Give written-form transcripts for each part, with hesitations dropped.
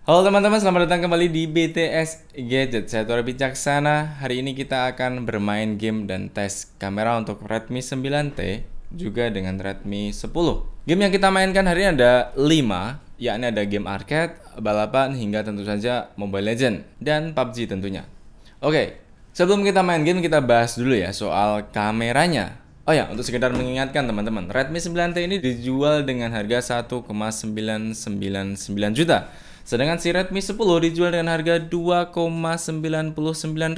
Halo teman-teman, selamat datang kembali di BTS Gadget. Saya Tora Bijaksana. Hari ini kita akan bermain game dan tes kamera untuk Redmi 9T juga dengan Redmi 10. Game yang kita mainkan hari ini ada 5, yakni ada game arcade, balapan, hingga tentu saja Mobile Legends dan PUBG tentunya. Oke, sebelum kita main game kita bahas dulu ya soal kameranya. Oh ya, untuk sekedar mengingatkan teman-teman, Redmi 9T ini dijual dengan harga 1,999 juta. Sedangkan si Redmi 10 dijual dengan harga 2,99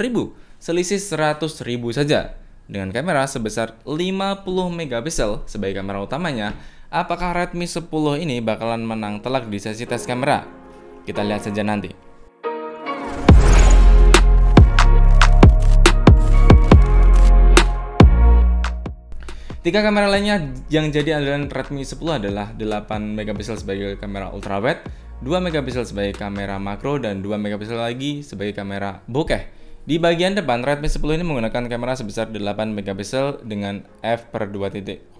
ribu, selisih 100 ribu saja. Dengan kamera sebesar 50 megapiksel sebagai kamera utamanya, apakah Redmi 10 ini bakalan menang telak di sesi tes kamera? Kita lihat saja nanti. Tiga kamera lainnya yang jadi andalan Redmi 10 adalah 8 megapiksel sebagai kamera ultrawide, 2 megapiksel sebagai kamera makro, dan 2 megapiksel lagi sebagai kamera bokeh. Di bagian depan, Redmi 10 ini menggunakan kamera sebesar 8 megapiksel dengan f/2.0.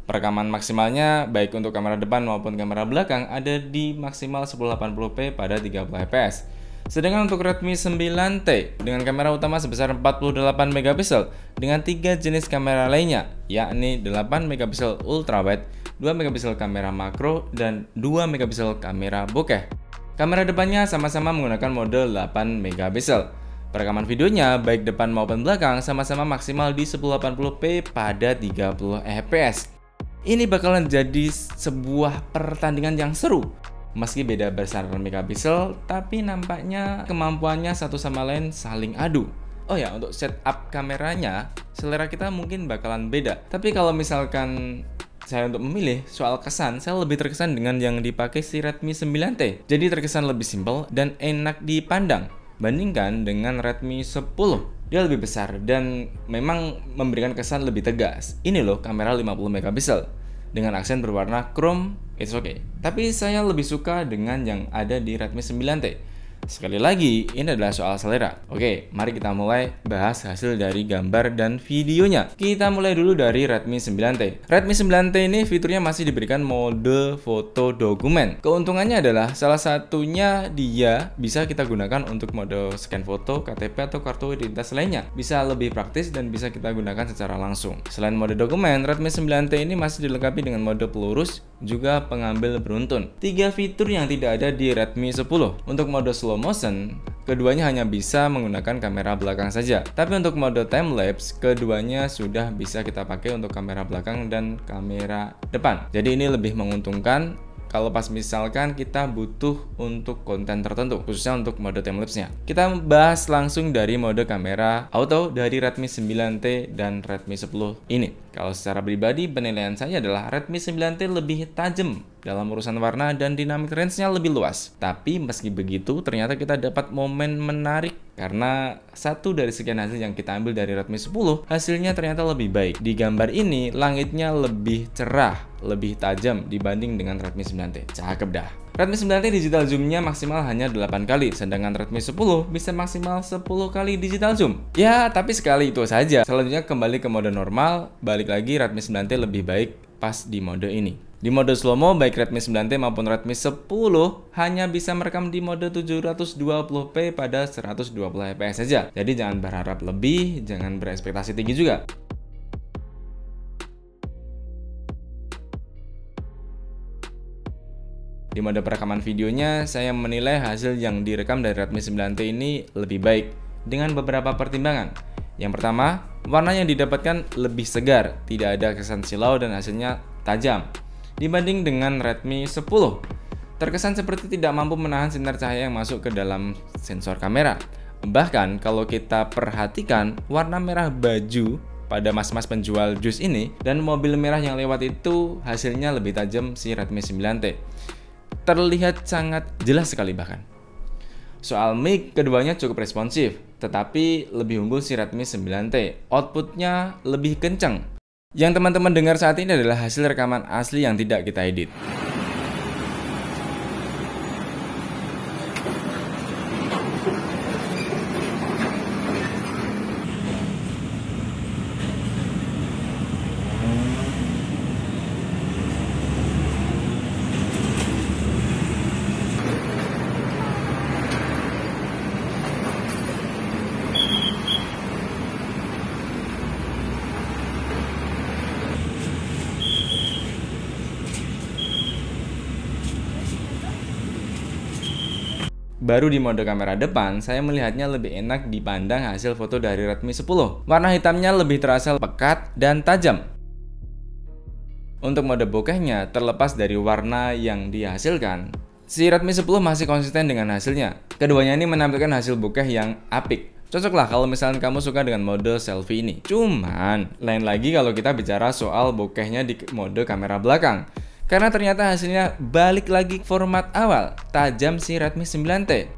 Perekaman maksimalnya baik untuk kamera depan maupun kamera belakang ada di maksimal 1080p pada 30 fps. Sedangkan untuk Redmi 9T dengan kamera utama sebesar 48 megapiksel dengan 3 jenis kamera lainnya, yakni 8 megapiksel ultrawide, 2 megapiksel kamera makro, dan 2 megapiksel kamera bokeh. Kamera depannya sama-sama menggunakan mode 8 megapiksel. Perekaman videonya baik depan maupun belakang sama-sama maksimal di 1080p pada 30 fps. Ini bakalan jadi sebuah pertandingan yang seru. Meski beda besaran megapiksel, tapi nampaknya kemampuannya satu sama lain saling adu. Oh ya, untuk setup kameranya, selera kita mungkin bakalan beda. Tapi kalau misalkan saya untuk memilih soal kesan, saya lebih terkesan dengan yang dipakai si Redmi 9T. Jadi terkesan lebih simpel dan enak dipandang bandingkan dengan Redmi 10. Dia lebih besar dan memang memberikan kesan lebih tegas. Ini loh kamera 50 megapiksel dengan aksen berwarna chrome, it's okay. Tapi saya lebih suka dengan yang ada di Redmi 9T. Sekali lagi, ini adalah soal selera. Oke, mari kita mulai bahas hasil dari gambar dan videonya. Kita mulai dulu dari Redmi 9T. Redmi 9T ini fiturnya masih diberikan mode foto dokumen. Keuntungannya adalah salah satunya dia bisa kita gunakan untuk mode scan foto, KTP, atau kartu identitas lainnya. Bisa lebih praktis dan bisa kita gunakan secara langsung. Selain mode dokumen, Redmi 9T ini masih dilengkapi dengan mode pelurus, juga pengambil beruntun. 3 fitur yang tidak ada di Redmi 10. Untuk mode slow motion, keduanya hanya bisa menggunakan kamera belakang saja. Tapi untuk mode time lapse, keduanya sudah bisa kita pakai untuk kamera belakang dan kamera depan. Jadi ini lebih menguntungkan kalau pas misalkan kita butuh untuk konten tertentu, khususnya untuk mode timelapse-nya. Kita bahas langsung dari mode kamera auto dari Redmi 9T dan Redmi 10 ini. Kalau secara pribadi, penilaian saya adalah Redmi 9T lebih tajam dalam urusan warna dan dynamic range-nya lebih luas. Tapi meski begitu, ternyata kita dapat momen menarik karena satu dari sekian hasil yang kita ambil dari Redmi 10, hasilnya ternyata lebih baik. Di gambar ini, langitnya lebih cerah, lebih tajam dibanding dengan Redmi 9T. Cakep dah. Redmi 9T digital zoom-nya maksimal hanya 8 kali, sedangkan Redmi 10 bisa maksimal 10 kali digital zoom. Ya, tapi sekali itu saja. Selanjutnya kembali ke mode normal, balik lagi Redmi 9T lebih baik pas di mode ini. Di mode slow-mo, baik Redmi 9T maupun Redmi 10 hanya bisa merekam di mode 720p pada 120 fps saja. Jadi jangan berharap lebih, jangan berekspektasi tinggi juga. Di mode perekaman videonya, saya menilai hasil yang direkam dari Redmi 9T ini lebih baik dengan beberapa pertimbangan. Yang pertama, warna yang didapatkan lebih segar, tidak ada kesan silau dan hasilnya tajam. Dibanding dengan Redmi 10, terkesan seperti tidak mampu menahan sinar cahaya yang masuk ke dalam sensor kamera. Bahkan kalau kita perhatikan warna merah baju pada mas-mas penjual jus ini dan mobil merah yang lewat itu hasilnya lebih tajam si Redmi 9T. Terlihat sangat jelas sekali bahkan. Soal mic, keduanya cukup responsif, tetapi lebih unggul si Redmi 9T. Outputnya lebih kencang. Yang teman-teman dengar saat ini adalah hasil rekaman asli yang tidak kita edit. Baru di mode kamera depan, saya melihatnya lebih enak dipandang hasil foto dari Redmi 10. Warna hitamnya lebih terasa pekat dan tajam. Untuk mode bokehnya, terlepas dari warna yang dihasilkan, si Redmi 10 masih konsisten dengan hasilnya. Keduanya ini menampilkan hasil bokeh yang apik. Cocoklah kalau misalnya kamu suka dengan mode selfie ini. Cuman, lain lagi kalau kita bicara soal bokehnya di mode kamera belakang. Karena ternyata hasilnya balik lagi format awal, tajam si Redmi 9T.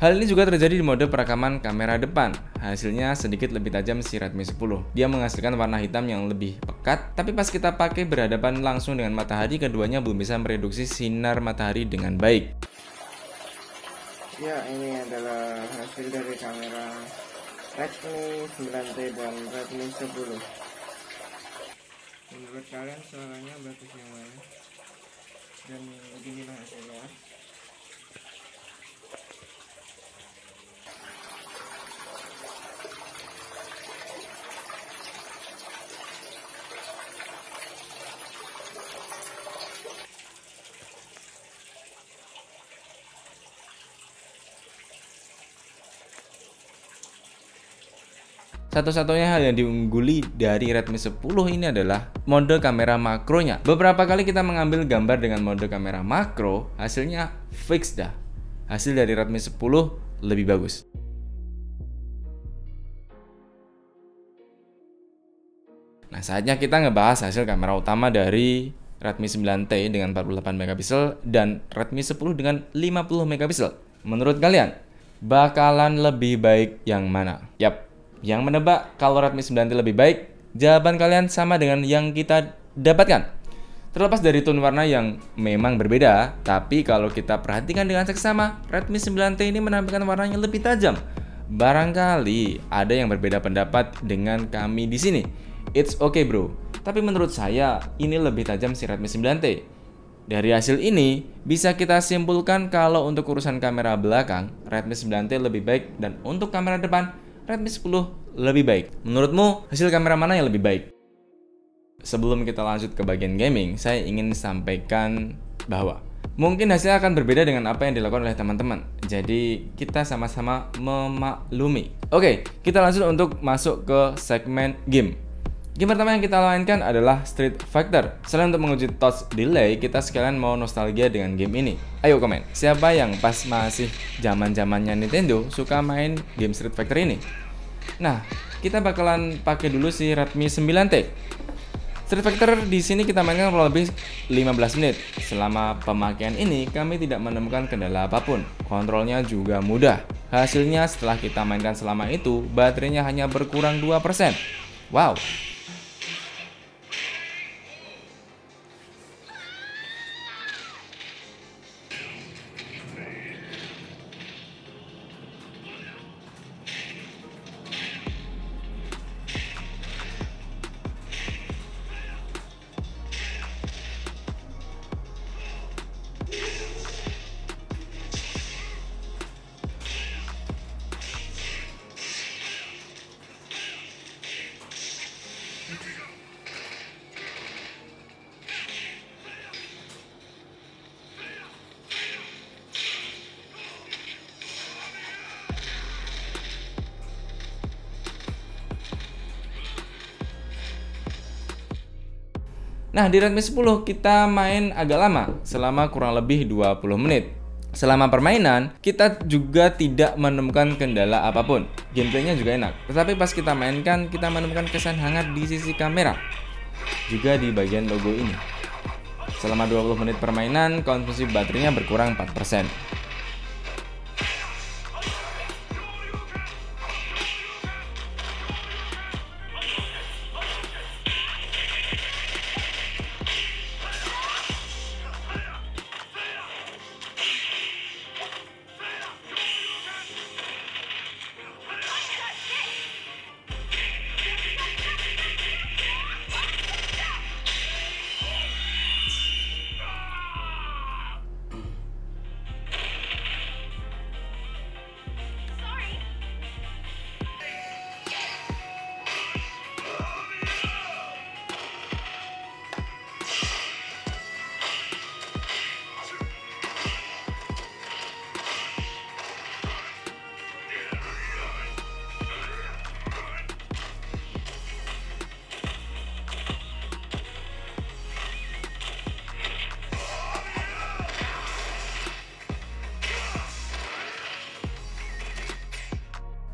Hal ini juga terjadi di mode perekaman kamera depan. Hasilnya sedikit lebih tajam si Redmi 10. Dia menghasilkan warna hitam yang lebih pekat, tapi pas kita pakai berhadapan langsung dengan matahari, keduanya belum bisa mereduksi sinar matahari dengan baik. Ya, ini adalah hasil dari kamera Redmi 9T dan Redmi 10. Menurut kalian suaranya bagus yang mana? Dan beginilah hasilnya. Satu-satunya hal yang diungguli dari Redmi 10 ini adalah mode kamera makronya. Beberapa kali kita mengambil gambar dengan mode kamera makro, hasilnya fix dah. Hasil dari Redmi 10 lebih bagus. Nah, saatnya kita ngebahas hasil kamera utama dari Redmi 9T dengan 48 megapiksel dan Redmi 10 dengan 50 megapiksel. Menurut kalian, bakalan lebih baik yang mana? Yap. Yang menebak kalau Redmi 9T lebih baik, jawaban kalian sama dengan yang kita dapatkan. Terlepas dari tone warna yang memang berbeda, tapi kalau kita perhatikan dengan seksama, Redmi 9T ini menampilkan warnanya lebih tajam. Barangkali ada yang berbeda pendapat dengan kami di sini. It's okay bro, tapi menurut saya ini lebih tajam si Redmi 9T. Dari hasil ini, bisa kita simpulkan kalau untuk urusan kamera belakang, Redmi 9T lebih baik dan untuk kamera depan, Redmi 10 lebih baik. Menurutmu, hasil kamera mana yang lebih baik? Sebelum kita lanjut ke bagian gaming, saya ingin sampaikan bahwa mungkin hasilnya akan berbeda dengan apa yang dilakukan oleh teman-teman. Jadi, kita sama-sama memaklumi. Oke, kita lanjut untuk masuk ke segmen game. Game pertama yang kita mainkan adalah Street Fighter. Selain untuk menguji touch delay, kita sekalian mau nostalgia dengan game ini. Ayo komen, siapa yang pas masih zaman-zamannya Nintendo suka main game Street Fighter ini? Nah, kita bakalan pakai dulu si Redmi 9T. Street Fighter di sini kita mainkan kurang lebih 15 menit. Selama pemakaian ini, kami tidak menemukan kendala apapun. Kontrolnya juga mudah. Hasilnya setelah kita mainkan selama itu, baterainya hanya berkurang 2%. Wow! Nah, di Redmi 10 kita main agak lama, selama kurang lebih 20 menit. Selama permainan, kita juga tidak menemukan kendala apapun. Gameplaynya juga enak. Tetapi pas kita mainkan, kita menemukan kesan hangat di sisi kamera. Juga di bagian logo ini. Selama 20 menit permainan, konsumsi baterainya berkurang 4%.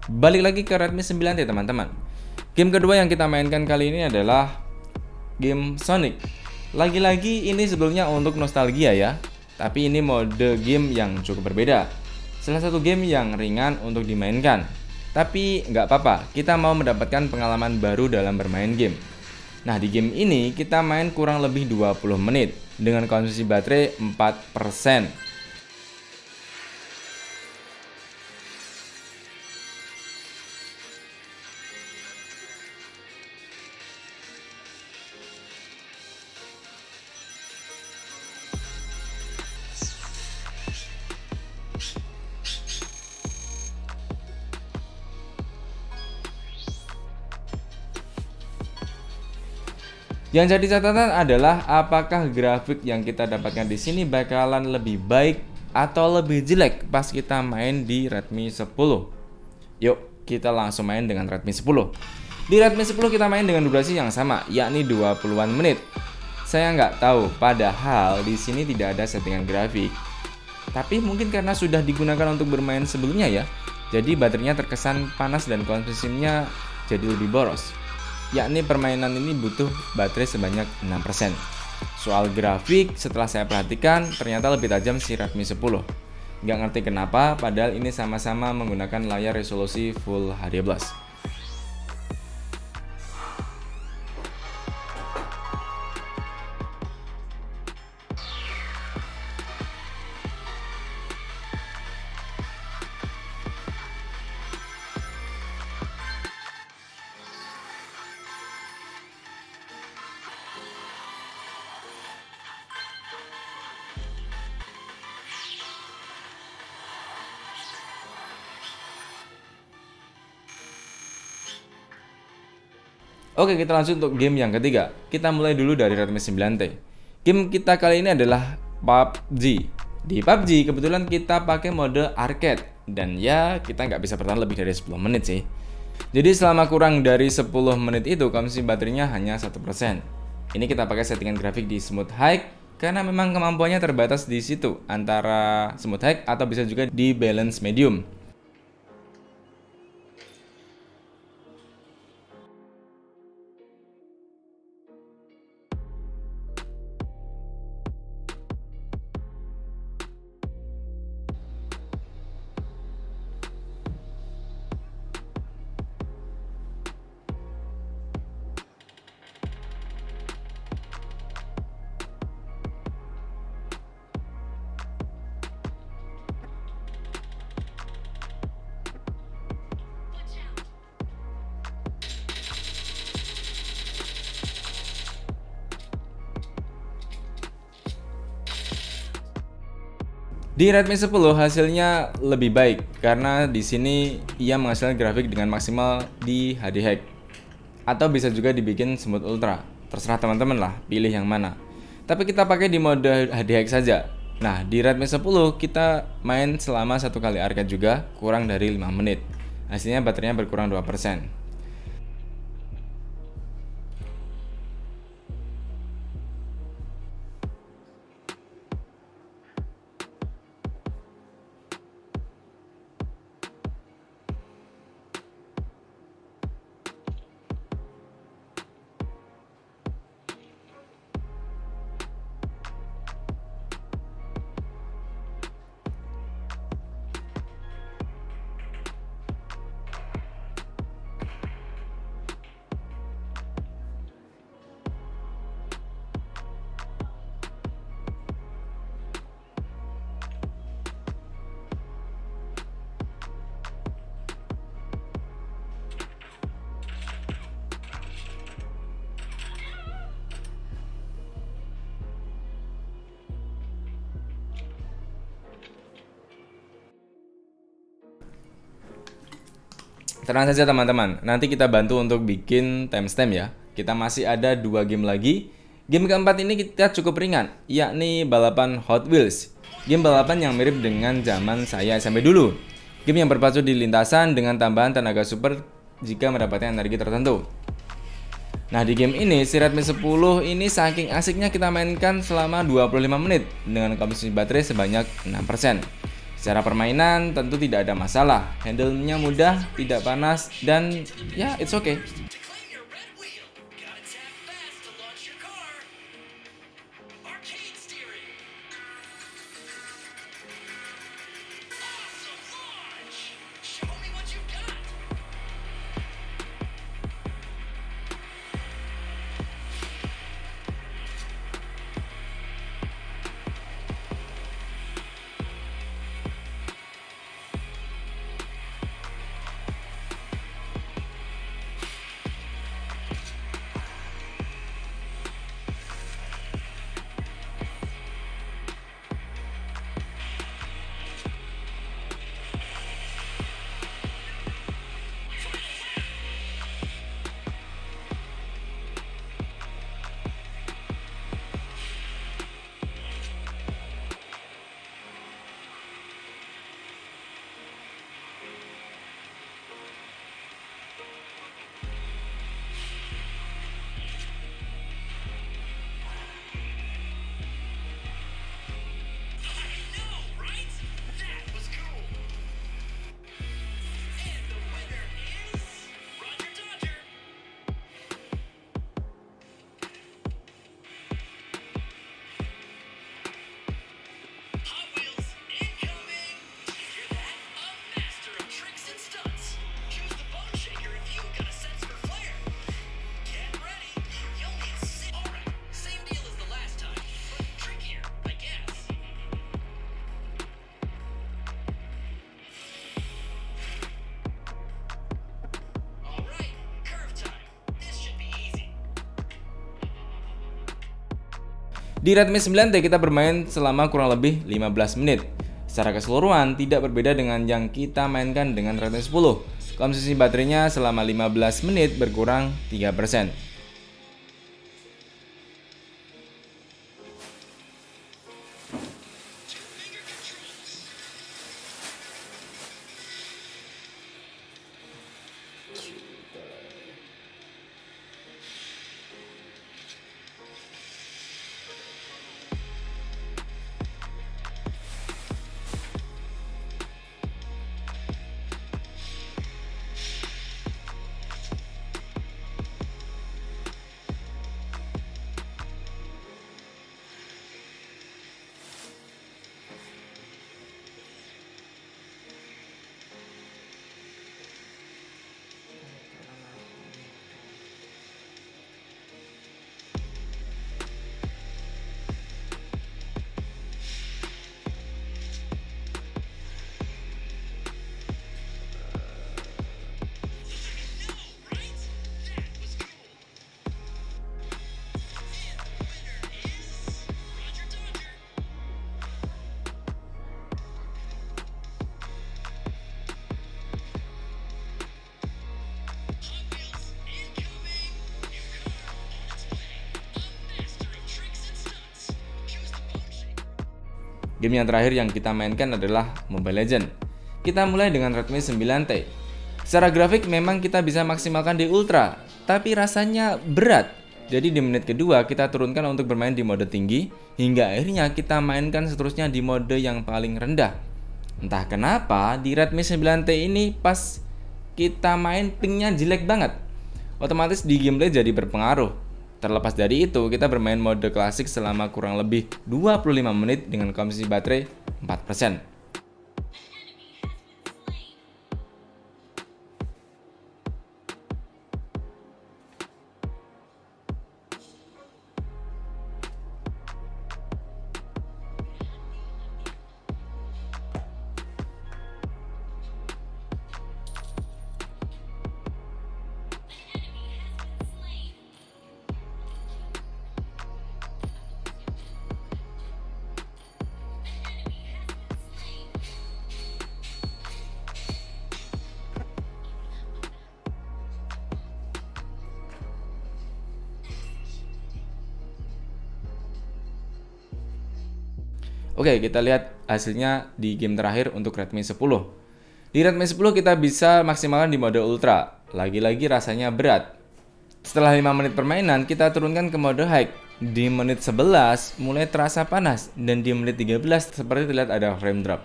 Balik lagi ke Redmi 9T teman-teman. Game kedua yang kita mainkan kali ini adalah game Sonic. Lagi-lagi ini sebelumnya untuk nostalgia ya, tapi ini mode game yang cukup berbeda. Salah satu game yang ringan untuk dimainkan, tapi nggak apa-apa, kita mau mendapatkan pengalaman baru dalam bermain game. Nah, di game ini kita main kurang lebih 20 menit dengan konsumsi baterai 4%. Yang jadi catatan adalah apakah grafik yang kita dapatkan di sini bakalan lebih baik atau lebih jelek pas kita main di Redmi 10. Yuk, kita langsung main dengan Redmi 10. Di Redmi 10 kita main dengan durasi yang sama, yakni 20-an menit. Saya nggak tahu, padahal di sini tidak ada settingan grafik. Tapi mungkin karena sudah digunakan untuk bermain sebelumnya ya, jadi baterainya terkesan panas dan konsumsinya jadi lebih boros. Yakni permainan ini butuh baterai sebanyak 6%. Soal grafik, setelah saya perhatikan ternyata lebih tajam si Redmi 10. Nggak ngerti kenapa, padahal ini sama-sama menggunakan layar resolusi Full HD+. Oke, kita lanjut untuk game yang ketiga. Kita mulai dulu dari Redmi 9T. Game kita kali ini adalah PUBG. Di PUBG kebetulan kita pakai mode arcade, dan ya kita nggak bisa bertahan lebih dari 10 menit sih. Jadi selama kurang dari 10 menit itu konsumsi baterainya hanya 1%. Ini kita pakai settingan grafik di Smooth High karena memang kemampuannya terbatas di situ, antara Smooth High atau bisa juga di Balance Medium. Di Redmi 10 hasilnya lebih baik karena di sini ia menghasilkan grafik dengan maksimal di HD High atau bisa juga dibikin Smooth Ultra. Terserah teman-teman lah, pilih yang mana. Tapi kita pakai di mode HD High saja. Nah, di Redmi 10 kita main selama satu kali arcade juga kurang dari 5 menit. Hasilnya baterainya berkurang 2%. Tenang saja teman-teman, nanti kita bantu untuk bikin timestamp ya. Kita masih ada 2 game lagi. Game keempat ini kita cukup ringan, yakni balapan Hot Wheels. Game balapan yang mirip dengan zaman saya SMP dulu. Game yang berpacu di lintasan dengan tambahan tenaga super jika mendapatkan energi tertentu. Nah, di game ini si Redmi 10 ini saking asiknya kita mainkan selama 25 menit dengan konsumsi baterai sebanyak 6%. Secara permainan tentu tidak ada masalah, handle-nya mudah, tidak panas, dan ya it's okay. Di Redmi 9T kita bermain selama kurang lebih 15 menit. Secara keseluruhan tidak berbeda dengan yang kita mainkan dengan Redmi 10. Konsumsi baterainya selama 15 menit berkurang 3%. Game yang terakhir yang kita mainkan adalah Mobile Legends. Kita mulai dengan Redmi 9T. Secara grafik memang kita bisa maksimalkan di Ultra, tapi rasanya berat. Jadi di menit kedua kita turunkan untuk bermain di mode tinggi, hingga akhirnya kita mainkan seterusnya di mode yang paling rendah. Entah kenapa di Redmi 9T ini pas kita main pingnya jelek banget. Otomatis di gameplay jadi berpengaruh. Terlepas dari itu, kita bermain mode klasik selama kurang lebih 25 menit dengan konsumsi baterai 4%. Oke, kita lihat hasilnya di game terakhir untuk Redmi 10. Di Redmi 10 kita bisa maksimalkan di mode Ultra. Lagi-lagi rasanya berat. Setelah 5 menit permainan, kita turunkan ke mode High. Di menit 11 mulai terasa panas dan di menit 13 seperti terlihat ada frame drop.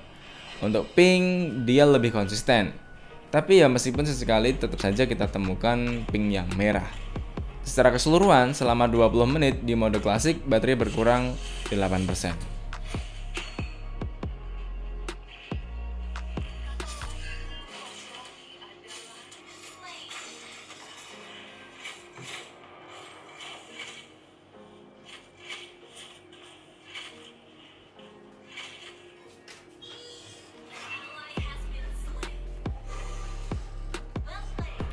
Untuk ping dia lebih konsisten. Tapi ya meskipun sesekali tetap saja kita temukan ping yang merah. Secara keseluruhan selama 20 menit di mode klasik baterai berkurang 8%.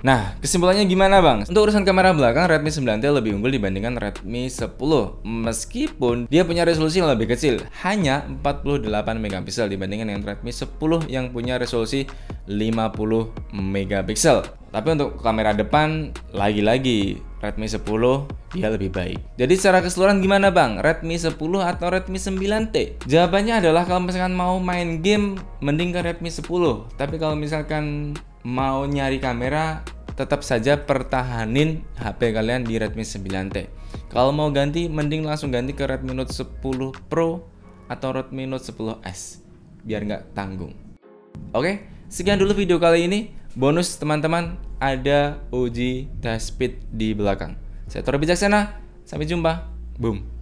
Nah, kesimpulannya gimana bang? Untuk urusan kamera belakang, Redmi 9T lebih unggul dibandingkan Redmi 10. Meskipun dia punya resolusi yang lebih kecil, hanya 48 megapiksel dibandingkan dengan Redmi 10 yang punya resolusi 50 megapiksel. Tapi untuk kamera depan, lagi-lagi Redmi 10 dia lebih baik. Jadi secara keseluruhan gimana bang? Redmi 10 atau Redmi 9T? Jawabannya adalah kalau misalkan mau main game, mending ke Redmi 10. Tapi kalau misalkan mau nyari kamera, tetap saja pertahanin HP kalian di Redmi 9T. Kalau mau ganti, mending langsung ganti ke Redmi Note 10 Pro atau Redmi Note 10S biar nggak tanggung. Oke, sekian dulu video kali ini. Bonus teman-teman, ada uji test speed di belakang. Saya Tora Bijaksana, sampai jumpa. Boom.